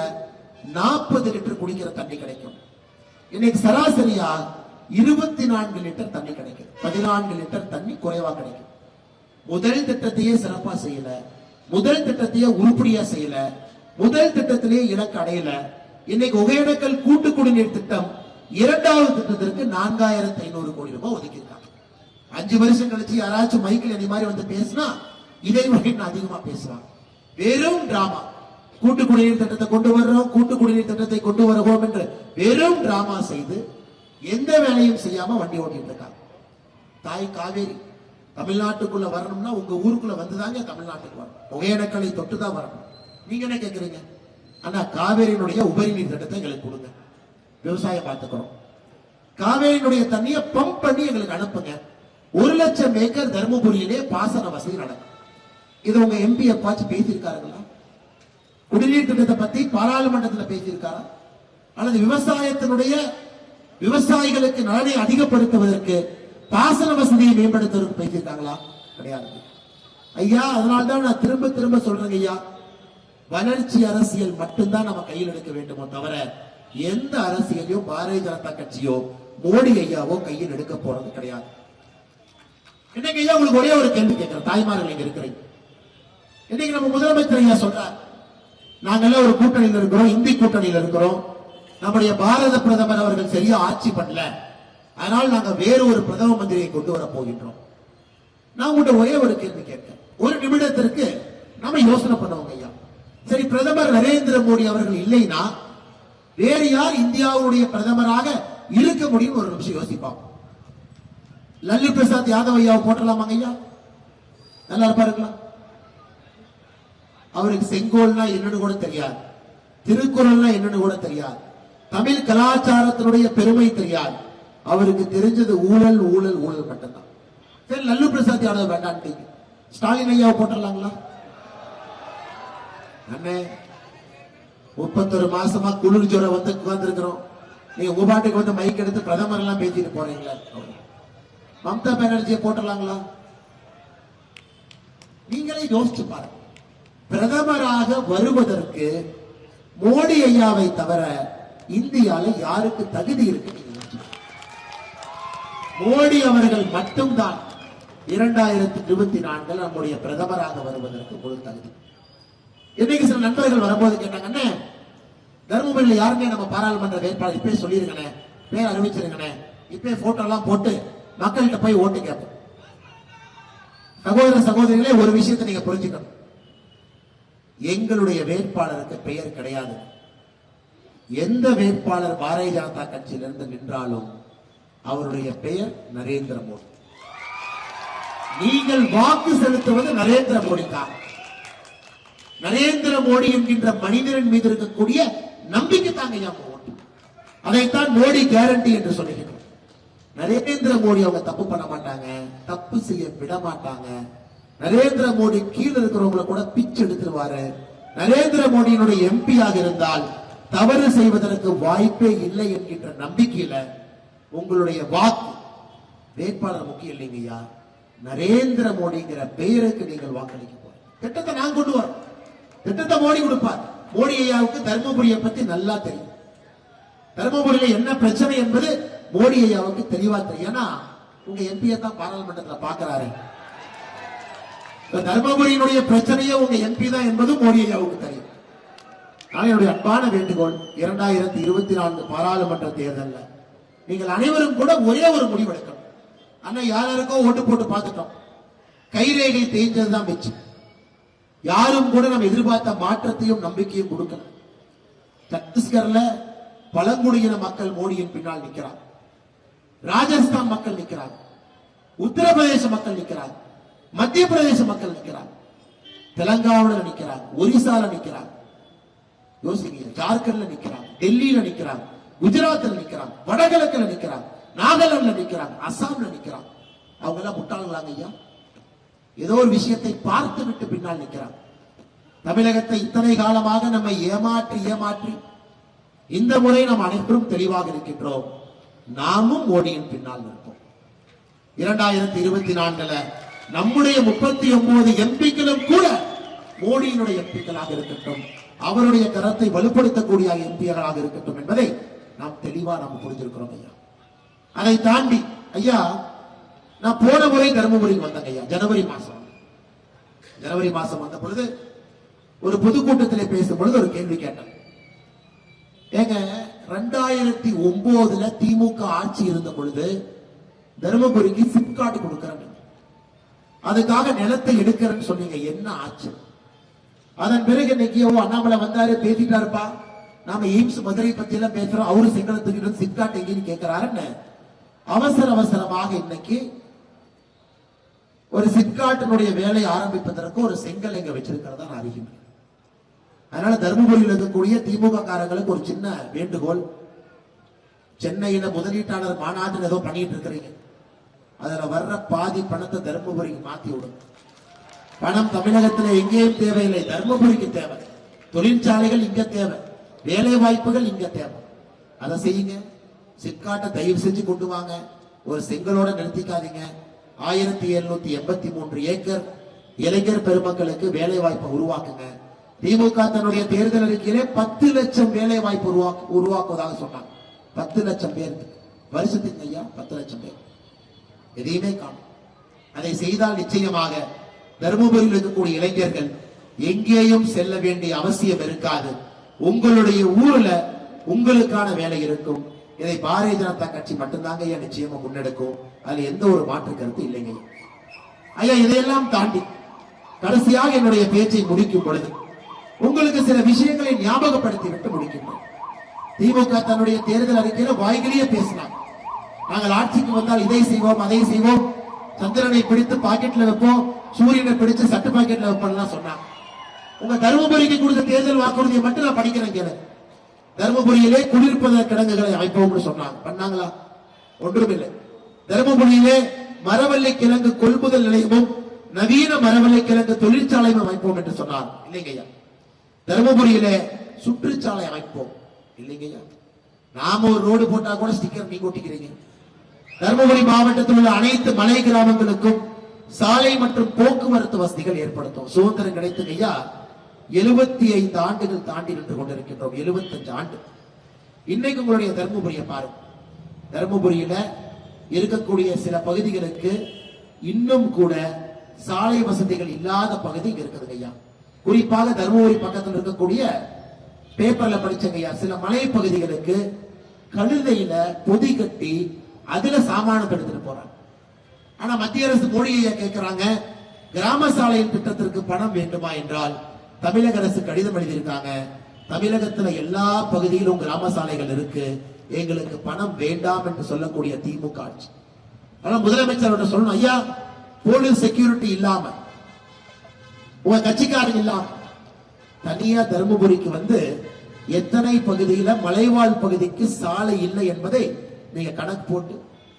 40 லிட்டர் குடிக்கிற தண்ணி கிடைக்கும். இன்னைக்கு சராசரியா 24 லிட்டர் தண்ணி கிடைக்கும். 14 லிட்டர் தண்ணி குறைவா கிடைக்கும். முதல் திட்டத்தையே சிறப்பா செய்யல, முதல் திட்டத்தையே உருப்படியா செய்யல, முதல் திட்டத்திலேயே இலக்கு அடையல. இன்னைக்கு ஒகேனக்கல் கூட்டு குடிநீர் திட்டம் 2வது திட்டத்திற்கு 4500 கோடி ரூபாய் ஒதுக்கி இருக்காங்க. 5 வருஷம் கழிச்சு யாராச்சும் மைக்கில் இந்த மாதிரி வந்து பேசினா இதை விட அதிகமா பேசுவாங்க. வெறும் டிராமா. கூட்டு குடிநீர் திட்டத்தை கொண்டு வர்றோம், கூட்டு குடிநீர் திட்டத்தை கொண்டு வருவோம் என்று வெறும் டிராமா செய்து எந்த வேலையும் செய்யாம வண்டி ஓட்டிட்டு இருக்காங்க. தாய் காவேரி தமிழ்நாட்டுக்குள்ள வரணும்னா உங்க ஊருக்குள்ள வந்துதாங்க தமிழ்நாட்டுக்கு வரணும். ஒகேனக்கலை தொட்டுதான் வரணும். நீங்க என்ன கேட்கறீங்க? ஆனா காவேரியினுடைய உபரி நீர் திட்டத்தை எங்களுக்கு கொடுங்க, விவசாயம் பார்த்துக்கிறோம். காவேரியினுடைய தண்ணியை பம்ப் பண்ணி எங்களுக்கு அனுப்புங்க. 1 லட்சம் ஏக்கர் தருமபுரியிலே பாசன வசதி நடக்கும். இது உங்க எம்பி எப்பாச்சும் பேசியிருக்காருங்களா? குடிநீர் திட்டத்தை பத்தி பாராளுமன்றத்தில் பேசியிருக்காரா? அல்லது விவசாயிகளுக்கு நலனை அதிகப்படுத்துவதற்கு பாசன வசதியை மேம்படுத்துவதற்கு பேசியிருக்காங்களா? கிடையாது ஐயா. அதனால்தான் நான் திரும்ப திரும்ப சொல்றேங்க ஐயா, வளர்ச்சி அரசியல் மட்டும்தான் நம்ம கையில் எடுக்க வேண்டுமோ தவிர எந்த அரசியலையும் பாரதிய ஜனதா கட்சியோ மோடி ஐயாவோ கையில் எடுக்க போறது கிடையாது. இன்னைக்கு ஐயா உங்களுக்கு ஒரே ஒரு கேள்வி கேட்கிறேன், தாய்மார்கள் இங்க இருக்கிறீங்க. இன்னைக்கு நம்ம முதலமைச்சர் ஐயா சொல்றார், நாங்கெல்லாம் ஒரு கூட்டணியில் இருக்கிறோம், இந்தி கூட்டணியில் இருக்கிறோம், நம்முடைய பாரத பிரதமர் அவர்கள் சரியா ஆட்சி பண்ணல, அதனால் நாங்க வேறு ஒரு பிரதம மந்திரியை கொண்டு வர போகின்றோம். நான் உங்கள்கிட்ட ஒரே ஒரு கேள்வி கேட்கிறேன், ஒரு நிமிடத்திற்கு நம்ம யோசனை பண்ணுவோங்க ஐயா. சரி, பிரதமர் நரேந்திர மோடி அவர்கள் இல்லைன்னா வேறு யார் இந்தியாவுடைய பிரதமராக இருக்க முடியும்? ஒரு நிமிஷம் யோசிப்பாங்க. லல்லு பிரசாத் யாதவ் ஐயாவை போட்டலாமாங்க ஐயா? நல்லா இருப்பாருங்களா? அவருக்கு செங்கோல்னா என்னன்னு கூட தெரியாது, திருக்குறள்னா என்னன்னு கூட தெரியாது, தமிழ் கலாச்சாரத்தினுடைய பெருமை தெரியாது. அவருக்கு தெரிஞ்சது ஊழல் ஊழல் ஊழல் மட்டும்தான். சரி, லல்லு பிரசாத் யாதவ் வேண்டான்ட்டீங்க, ஸ்டாலின் ஐயாவை போட்டலாங்களா? அண்ணே 31 மாசமா குளிர் ஜுரம் வந்து உட்கார்ந்து இருக்கிறோம், நீங்க உங்க பாட்டுக்கு வந்து மைக் எடுத்து பிரதமர் எல்லாம் பேசிட்டு போறீங்களா? மம்தா பானர்ஜியை போட்டலாங்களா? நீங்களே யோசிச்சு பாருங்க. பிரதமராக வருவதற்கு மோடி ஐயாவை தவிர இந்தியால யாருக்கு தகுதி இருக்கு? மோடி அவர்கள் மட்டும்தான் 2024 நம்முடைய பிரதமராக வருவதற்கு முழு தகுதி. இன்னைக்கு சில நண்பர்கள் வரும்போது கேட்டாங்க, தர்மபுரியில் யாருமே நம்ம பாராளுமன்ற வேட்பாளர் இப்பயே சொல்லிருக்கனே, பேர் அறிவிச்சிருக்கனே, இப்பயே போட்டோ எல்லாம் போட்டு மக்கள்கிட்ட போய் ஓட்டு கேட்போம். சகோதர சகோதரிகளே, ஒரு விஷயத்தை நீங்க புரிஞ்சுக்கணும், எங்களுடைய வேட்பாளருக்கு பெயர் கிடையாது. எந்த வேட்பாளர் பாரதிய ஜனதா கட்சியிலிருந்து நின்றாலும் அவருடைய பெயர் நரேந்திர மோடி. நீங்கள் வாக்கு செலுத்துவது நரேந்திர மோடிக்காக. நரேந்திர மோடி என்கின்ற மனிதரின் மீது இருக்கக்கூடிய நம்பிக்கை தாங்க ஓட்டு. அதைத்தான் மோடி கேரண்டி என்று சொல்லுகிறோம். நரேந்திர மோடி அவங்க தப்பு பண்ண மாட்டாங்க, தப்பு செய்ய விட மாட்டாங்க. நரேந்திர மோடி கீழே இருக்கிறவங்களை கூட பிச்சு எடுத்துருவாரு. நரேந்திர மோடியினுடைய எம்பியாக இருந்தால் தவறு செய்வதற்கு வாய்ப்பே இல்லை என்கின்ற நம்பிக்கையில உங்களுடைய வாக்கு வேட்பாளர் முக்கியம் இல்லைங்கய்யா, நரேந்திர மோடிங்கிற பெயருக்கு நீங்கள் வாக்களிக்க போறீங்க. திட்டத்தை நான் கொண்டு வரோம், திட்டத்தை மோடி கொடுப்பார். மோடி ஐயாவுக்கு தர்மபுரியை பத்தி நல்லா தெரியும். தர்மபுரியில என்ன பிரச்சனை என்பது மோடி ஐயாவுக்கு தெளிவா தெரியும். ஏன்னா உங்க எம்பியை தான் பாராளுமன்றத்தில் பாக்குறாரு. தர்மபுரியினுடைய பிரச்சனையே உங்க எம்பி தான் என்பது மோடி ஐயாவுக்கு தெரியும். என்னுடைய அன்பான வேண்டுகோள், 2024 பாராளுமன்ற தேர்தலில் நீங்கள் அனைவரும் கூட ஒரே ஒரு முடிவு எடுக்கணும். ஆனா யாருக்கோ ஓட்டு போட்டு பார்த்துட்டோம், கைரேகை தேய்ஞ்சதுதான் மிச்சம். யாரும் கூட நம்ம எதிர்பார்த்த மாற்றத்தையும் நம்பிக்கையும் கொடுக்கல. சத்தீஸ்கர்ல பழங்குடியின மக்கள் மோடியின் பின்னால் நிற்கிறார், ராஜஸ்தான் மக்கள் நிற்கிறார், உத்தரப்பிரதேச மக்கள் நிற்கிறார், மத்திய பிரதேச மக்கள் நிற்கிறார், தெலங்கானாவில் நிற்கிறார், ஒரிசால நிற்கிறார், யோசிங்க, ஜார்க்கண்ட்ல நிற்கிறார், டெல்லியில நிற்கிறார், குஜராத்தில் நிற்கிறார், வடகிழக்குல நிற்கிறார், நாகாலாந்துல நிற்கிறார், அசாம்ல நிற்கிறார். அவங்க எல்லாம் முட்டாள்களாங்க ஐயா? ஏதோ ஒரு விஷயத்தை பார்த்து விட்டு பின்னால் நிற்கிறார். தமிழகத்தை இத்தனை காலமாக நம்ம ஏமாற்றி இந்த முறை நாம் அனைவரும் தெளிவாக இருக்கின்றோம், நாமும் மோடியின் பின்னால் நிற்போம். 2024 நம்முடைய 39 எம்பிக்களும் கூட மோடியினுடைய எம்பிக்களாக இருக்கட்டும், அவருடைய கரத்தை வலுப்படுத்தக்கூடிய எம்பிகளாக இருக்கட்டும் என்பதை நாம் தெளிவா நாம் புரிஞ்சிருக்கிறோம் ஐயா. அதை தாண்டி ஐயா, நான் போன முறை தர்மபுரிக்கு வந்தேங்க ஐயா, ஜனவரி மாசம் வந்த பொழுது ஒரு பொதுக்கூட்டத்திலே பேசும் பொழுது ஒரு கேள்வி கேட்டேன். ஏங்க 2009 திமுக ஆட்சி இருந்த பொழுது தர்மபுரிக்கு சிப்காட் கொடுக்கறேன், அதுக்காக நிலத்தை எடுக்கிறேன்னு சொன்னீங்க, என்ன ஆச்சு? அதன் பிறகு இன்னைக்கு அண்ணாமலை வந்தாரு, பேசிட்டாருப்பா, நாம எய்ம்ஸ் மதுரை பத்தி எல்லாம் பேசுறோம், அவரு செங்கலத்துக்கு சிப்காட் எங்கன்னு கேட்கிறாருன்னு அவசரமாக இன்னைக்கு ஒரு சிப்காட்டினுடைய வேலை ஆரம்பிப்பதற்கு ஒரு செங்கல் எங்க வச்சிருக்கிறதா நான் அறிகிறேன். அதனால தர்மபுரியில் இருக்கக்கூடிய திமுக காரங்களுக்கு ஒரு சின்ன வேண்டுகோள், சென்னையில முதலீட்டாளர் மாநாடு ஏதோ பண்ணிட்டு இருக்கிறீங்க, அதுல வர்ற பாதி பணத்தை தர்மபுரிக்கு மாத்தி விடும். பணம் தமிழகத்தில் எங்கேயும் தேவையில்லை, தர்மபுரிக்கு தேவை. தொழிற்சாலைகள் இங்க தேவை, வேலை வாய்ப்புகள் இங்க தேவை. அதை செய்யுங்க. சிப்காட்டை தயவு செஞ்சு கொண்டு வாங்க. ஒரு செங்கலோட நிறுத்திக்காதீங்க. 1783 ஏக்கர் இளைஞர் பெருமக்களுக்கு வேலை வாய்ப்பை உருவாக்குங்க. திமுக தன்னுடைய தேர்தல் அறிக்கையிலே 10 லட்சம் வேலை வாய்ப்பு உருவாக்குவதாக சொன்னாங்க. 10 லட்சம் பேருக்கு வருஷத்துக்கு ஐயா 10 லட்சம் பேர் எதையுமே காணும். அதை செய்தால் நிச்சயமாக தருமபுரியில் இருக்கக்கூடிய இளைஞர்கள் எங்கேயும் செல்ல வேண்டிய அவசியம் இருக்காது. உங்களுடைய ஊர்ல உங்களுக்கான வேலை இருக்கும். இதை பாரதிய ஜனதா கட்சி மட்டும்தாங்க ஐயா நிச்சயமா முன்னெடுக்கும். அதுல எந்த ஒரு மாற்று கருத்து இல்லைங்க ஐயா. இதையெல்லாம் தாண்டி கடைசியாக என்னுடைய பேச்சை முடிக்கும் பொழுது உங்களுக்கு சில விஷயங்களை ஞாபகப்படுத்தி விட்டு முடிக்கின்றோம். திமுக தன்னுடைய தேர்தல் அறிக்கையில வாய்களையே பேசினாங்க. நாங்கள் ஆட்சிக்கு வந்தால் இதை செய்வோம், அதை செய்வோம், சந்திரனை பிடித்து பாக்கெட்ல வைப்போம், சூரியனை பிடிச்சு சட்டு பாக்கெட்ல வைப்போம் சொன்னாங்க. உங்க தருமபுரிக்கு கொடுத்த தேர்தல் வாக்குறுதியை மட்டும் நான் படிக்கிறேன் கேளு. தருமபுரியிலே குடியிருப்பத கிடங்குகளை அமைப்போம்னு சொன்னாங்க. பண்ணாங்களா? ஒன்றுமில்லை. தருமபுரியிலே மரவள்ளி கிழங்கு கொள்முதல் நிலையமும் நவீன மரவள்ளி கிழங்கு தொழிற்சாலையும் அமைப்போம் என்று சொன்னார். இல்லைங்கய்யா. தருமபுரியிலே சுற்றுச்சாலை அமைப்போம். இல்லைங்கய்யா. நாம ஒரு ரோடு போட்டா கூட ஸ்டிக்கர் நீங்க ஒட்டிக்கிறீங்க. தருமபுரி மாவட்டத்தில் உள்ள அனைத்து மலை கிராமங்களுக்கும் சாலை மற்றும் போக்குவரத்து வசதிகள் ஏற்படுத்தும். சுதந்திரம் கிடைத்து ஐயா 75 ஆண்டுகள் தாண்டி நின்று கொண்டிருக்கின்றோம். 75 ஆண்டு. இன்னைக்கு உங்களுடைய தருமபுரியை பாருங்க. தருமபுரியில இருக்கக்கூடிய சில பகுதிகளுக்கு இன்னும் கூட சாலை வசதிகள் இல்லாத பகுதி இருக்குது ஐயா. குறிப்பாக தருமபுரி பக்கத்தில் இருக்கக்கூடிய பேப்பர்ல படிச்சங்க ஐயா, சில மலை பகுதிகளுக்கு கழுதையில பொதி கட்டி அதுல சாமானம் எடுத்துட்டு போறாங்க. ஆனா மத்திய அரசு மோடி ஐயா கேட்கிறாங்க, கிராம சாலையின் திட்டத்திற்கு பணம் வேண்டுமா என்றால் தமிழக அரசு கடிதம் எழுதியிருக்காங்க. தமிழகத்துல எல்லா பகுதியிலும் கிராம சாலைகள் இருக்கு, எங்களுக்கு பணம் வேண்டாம் என்று சொல்லக்கூடிய திமுக ஆட்சி. ஆனா முதலமைச்சர் சொல்லணும், ஐயா போலீஸ் செக்யூரிட்டி இல்லாம உங்க கட்சிக்காரங்க இல்லாம தனியா தருமபுரிக்கு வந்து எத்தனை பகுதியில மலைவாழ் பகுதிக்கு சாலை இல்லை என்பதை நீங்க கணக்கு போட்டு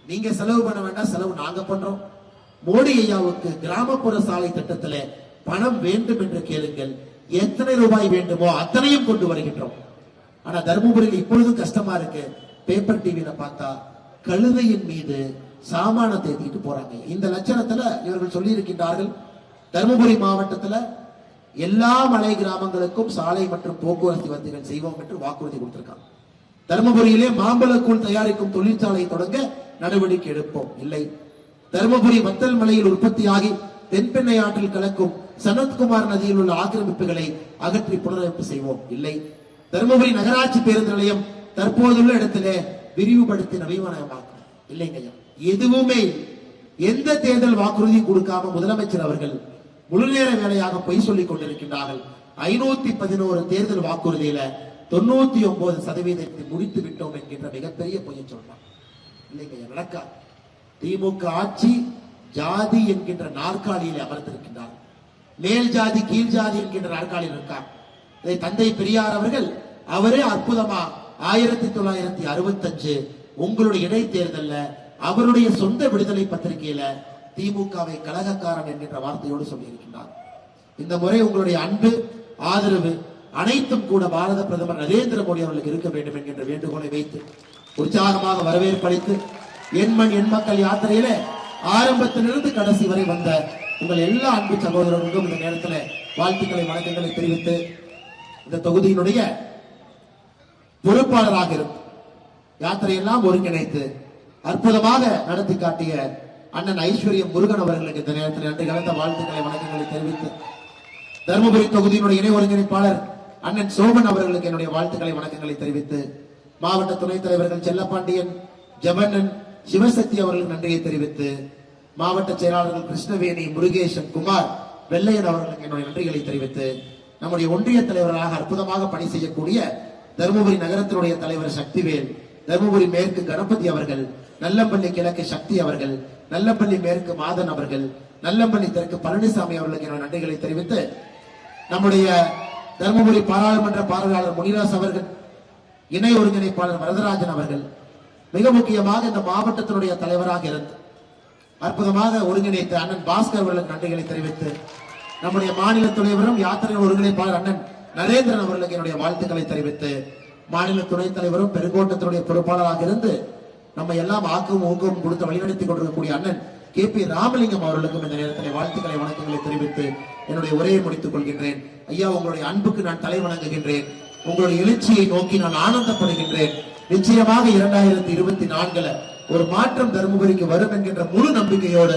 நீங்க செலவு பண்ண வேண்டாம், செலவு நாங்க பண்றோம். மோடி ஐயாவுக்கு கிராமப்புற சாலை திட்டத்தில் பணம் வேண்டும் என்று கேளுங்கள், எத்தனை ரூபாய் வேண்டுமோ அத்தனையும் கொண்டு வருகின்றோம். ஆனா தருமபுரியில் இப்பொழுதும் கஷ்டமா இருக்கு. பேப்பர் டிவியில பார்த்தா கழுதையின் மீது சாமானத்தை ஏற்றிட்டு போறாங்க. இந்த லட்சணத்துல இவர்கள் சொல்லி இருக்கின்றார்கள், தருமபுரி மாவட்டத்துல எல்லா மலை கிராமங்களுக்கும் சாலை மற்றும் போக்குவரத்து வசதிகள் செய்வோம் என்று வாக்குறுதி கொடுத்திருக்காங்க. தருமபுரியிலே மாம்பழக்கூழ் தயாரிக்கும் தொழிற்சாலை தொடங்க நடவடிக்கை எடுப்போம். இல்லை. தருமபுரி வத்தல் மலையில் உற்பத்தியாகி தென்பெண்ணை ஆற்றில் கலக்கும் சனத்குமார் நதியில் உள்ள ஆக்கிரமிப்புகளை அகற்றி புனரமைப்பு செய்வோம். இல்லை. தருமபுரி நகராட்சி பேருந்து நிலையம் தற்போதுள்ள இடத்திலே விரிவுபடுத்தி நவீனமயமாக்கும். இல்லைங்க. எதுவுமே எந்த தேர்தல் வாக்குறுதி கொடுக்காம முதலமைச்சர் அவர்கள் முழுநேர வேலையாக பொய் சொல்லிக் கொண்டிருக்கின்றார்கள். 511 தேர்தல் வாக்குறுதியில 99% முடித்து விட்டோம் என்கின்ற மிகப்பெரிய பொய்யை சொல்றாங்க. இல்லைங்க, நடக்காது. திமுக ஆட்சி ஜாதி என்கின்ற நாற்காலியில் அமர்ந்திருக்கின்றார். மேல் ஜாதி கீழ் ஜாதி என்கின்ற நாற்காலியில் இருக்கார். இதை தந்தை பெரியார் அவர்கள் அவரே அற்புதமா 1965 உங்களுடைய இடைத்தேர்தல்ல அவருடைய சொந்த விடுதலை பத்திரிகையில திமுகவை கலகக்காரன் என்கின்ற வார்த்தையோடு சொல்லி இருக்கின்றார். இந்த முறை உங்களுடைய அன்பு ஆதரவு அனைத்தும் கூட பாரத பிரதமர் நரேந்திர மோடி அவர்களுக்கு இருக்க வேண்டும் என்கின்ற வேண்டுகோளை வைத்து உற்சாகமாக வரவேற்பளித்து என் மண் என் மக்கள் யாத்திரையில ஆரம்பத்திலிருந்து கடைசி வரை வந்த உங்கள் எல்லா அன்பு சகோதரர்களுக்கும் இந்த நேரத்தில் வாழ்த்துக்களை வணக்கங்களை தெரிவித்து இந்த தொகுதியினுடைய பொறுப்பாளராக இருந்து யாத்திரையெல்லாம் ஒருங்கிணைத்து அற்புதமாக நடத்தி காட்டிய அண்ணன் ஐஸ்வர்யம் முருகன் அவர்களுக்கு இந்த நேரத்தில் நன்றி கலந்த வாழ்த்துக்களை வணக்கங்களை தெரிவித்து தருமபுரி தொகுதியினுடைய இணை ஒருங்கிணைப்பாளர் அண்ணன் சோமன் அவர்களுக்கு என்னுடைய வாழ்த்துக்களை வணக்கங்களை தெரிவித்து மாவட்ட துணைத் தலைவர்கள் செல்லப்பாண்டியன், ஜெபண்ணன், சிவசக்தி அவர்களுக்கு நன்றியை தெரிவித்து மாவட்ட செயலாளர்கள் கிருஷ்ணவேணி, முருகேசன், குமார், வெள்ளையன் அவர்களுக்கு என்னுடைய நன்றிகளை தெரிவித்து நம்முடைய ஒன்றிய தலைவராக அற்புதமாக பணி செய்யக்கூடிய தருமபுரி நகரத்தினுடைய தலைவர் சக்திவேல், தருமபுரி மேற்கு கணபதி அவர்கள், நல்லம்பள்ளி கிழக்கு சக்தி அவர்கள், நல்லம்பள்ளி மேற்கு மாதன் அவர்கள், நல்லம்பள்ளி தெற்கு பழனிசாமி அவர்களுக்கு என்னுடைய நன்றிகளை தெரிவித்து நம்முடைய தருமபுரி பாராளுமன்ற பார்வையாளர் முனிராஸ் அவர்கள், இணை ஒருங்கிணைப்பாளர் வரதராஜன் அவர்கள், மிக முக்கியமாக இந்த மாவட்டத்தினுடைய தலைவராக இருந்து அற்புதமாக ஒருங்கிணைத்த அண்ணன் பாஸ்கர் அவர்களுக்கு நன்றிகளை தெரிவித்து நம்முடைய மாநில தலைவரும் யாத்திரை ஒருங்கிணைப்பாளர் அண்ணன் நரேந்திரன் அவர்களுக்கு என்னுடைய வாழ்த்துக்களை தெரிவித்து, மாநில துணைத் தலைவரும் பெருங்கோட்டத்தினுடைய பொறுப்பாளராக இருந்து நம்ம எல்லாம் ஆக்கவும் ஊக்கமும் கொடுத்து வழிநடத்தி கொண்டிருக்கக்கூடிய அண்ணன் KP ராமலிங்கம் அவர்களுக்கும் இந்த நேரத்தில் வாழ்த்துக்களை வணக்கங்களை தெரிவித்து என்னுடைய உரையை முடித்துக் கொள்கின்றேன். ஐயா, உங்களுடைய அன்புக்கு நான் தலை வணங்குகின்றேன். உங்களுடைய எழுச்சியை நோக்கி நான் ஆனந்தப்படுகின்றேன். நிச்சயமாக 2024 ஒரு மாற்றம் தருமபுரிக்கு வரும் என்கின்ற முழு நம்பிக்கையோடு